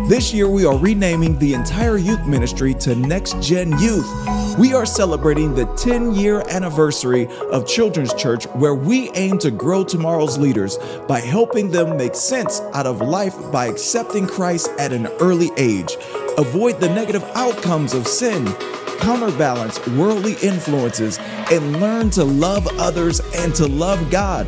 This year, we are renaming the entire youth ministry to Next Gen Youth. We are celebrating the 10-year anniversary of Children's Church, where we aim to grow tomorrow's leaders by helping them make sense out of life by accepting Christ at an early age, avoid the negative outcomes of sin, counterbalance worldly influences, and learn to love others and to love God.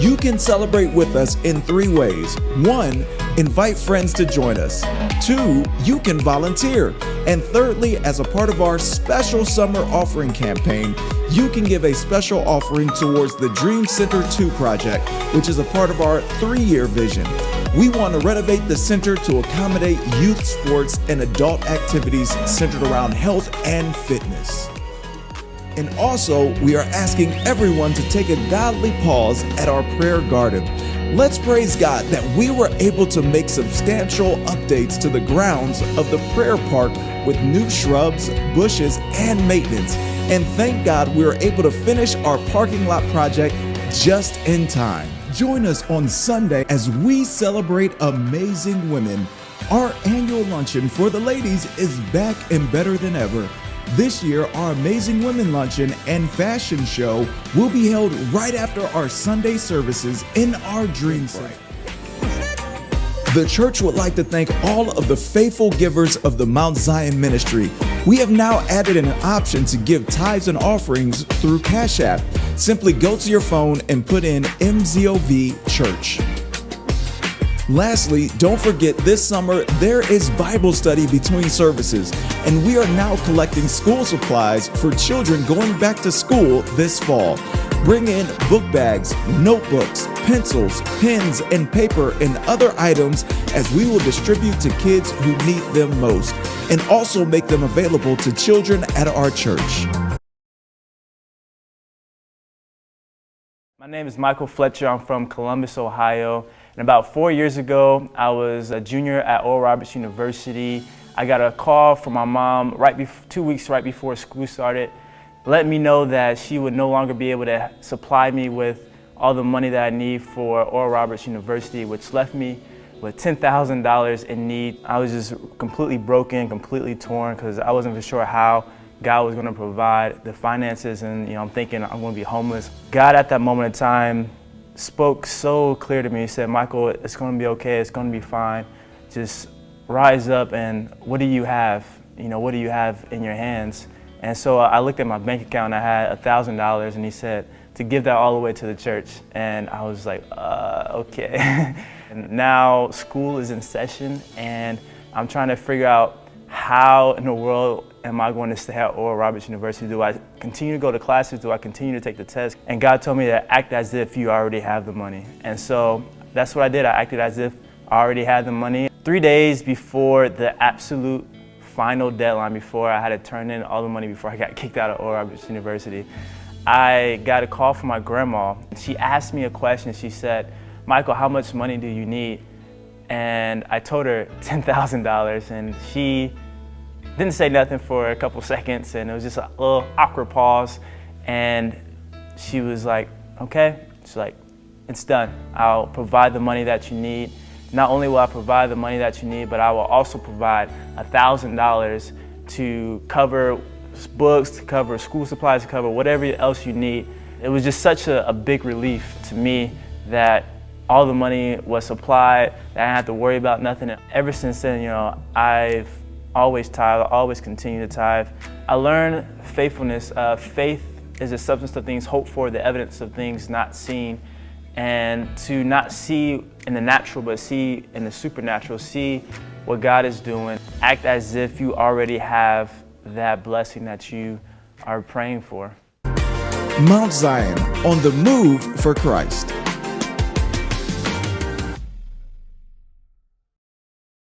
You can celebrate with us in 3 ways. 1, invite friends to join us. 2, you can volunteer. And thirdly, as a part of our special summer offering campaign, you can give a special offering towards the Dream Center 2 project, which is a part of our 3-year vision. We want to renovate the center to accommodate youth sports and adult activities centered around health and fitness. And also, we are asking everyone to take a godly pause at our prayer garden. Let's praise God that we were able to make substantial updates to the grounds of the prayer park with new shrubs, bushes, and maintenance. And thank God we were able to finish our parking lot project just in time. Join us on Sunday as we celebrate Amazing Women. Our annual luncheon for the ladies is back and better than ever. This year, our Amazing Women Luncheon and Fashion Show will be held right after our Sunday services in our Dream Center. The church would like to thank all of the faithful givers of the Mount Zion Ministry. We have now added an option to give tithes and offerings through Cash App. Simply go to your phone and put in MZOV Church. Lastly, don't forget this summer there is Bible study between services, and we are now collecting school supplies for children going back to school this fall. Bring in book bags, notebooks, pencils, pens, and paper and other items as we will distribute to kids who need them most, and also make them available to children at our church. My name is Michael Fletcher. I'm from Columbus, Ohio. And about 4 years ago, I was a junior at Oral Roberts University. I got a call from my mom 2 weeks right before school started, letting me know that she would no longer be able to supply me with all the money that I need for Oral Roberts University, which left me with $10,000 in need. I was just completely broken, completely torn, because I wasn't for sure how God was going to provide the finances, and I'm thinking I'm going to be homeless. God at that moment in time spoke so clear to me. He said, "Michael, it's going to be okay. It's going to be fine. Just rise up, and what do you have? What do you have in your hands?" And so I looked at my bank account. I had $1,000, and he said to give that all the way to the church. And I was like, okay. And now school is in session, and I'm trying to figure out how in the world am I going to stay at Oral Roberts University? Do I continue to go to classes? Do I continue to take the test? And God told me to act as if you already have the money. And so that's what I did. I acted as if I already had the money. 3 days before the absolute final deadline, before I had to turn in all the money before I got kicked out of Oral Roberts University, I got a call from my grandma. She asked me a question. She said, "Michael, how much money do you need?" And I told her $10,000, and she didn't say nothing for a couple seconds, and it was just a little awkward pause. And she was like, "Okay." She's like, "It's done. I'll provide the money that you need. Not only will I provide the money that you need, but I will also provide $1,000 to cover books, to cover school supplies, to cover whatever else you need." It was just such a big relief to me that all the money was supplied, that I didn't have to worry about nothing. And ever since then, I've always tithe, always continue to tithe. I learned faithfulness. Faith is the substance of things hoped for, the evidence of things not seen. And to not see in the natural, but see in the supernatural, see what God is doing. Act as if you already have that blessing that you are praying for. Mount Zion, on the move for Christ.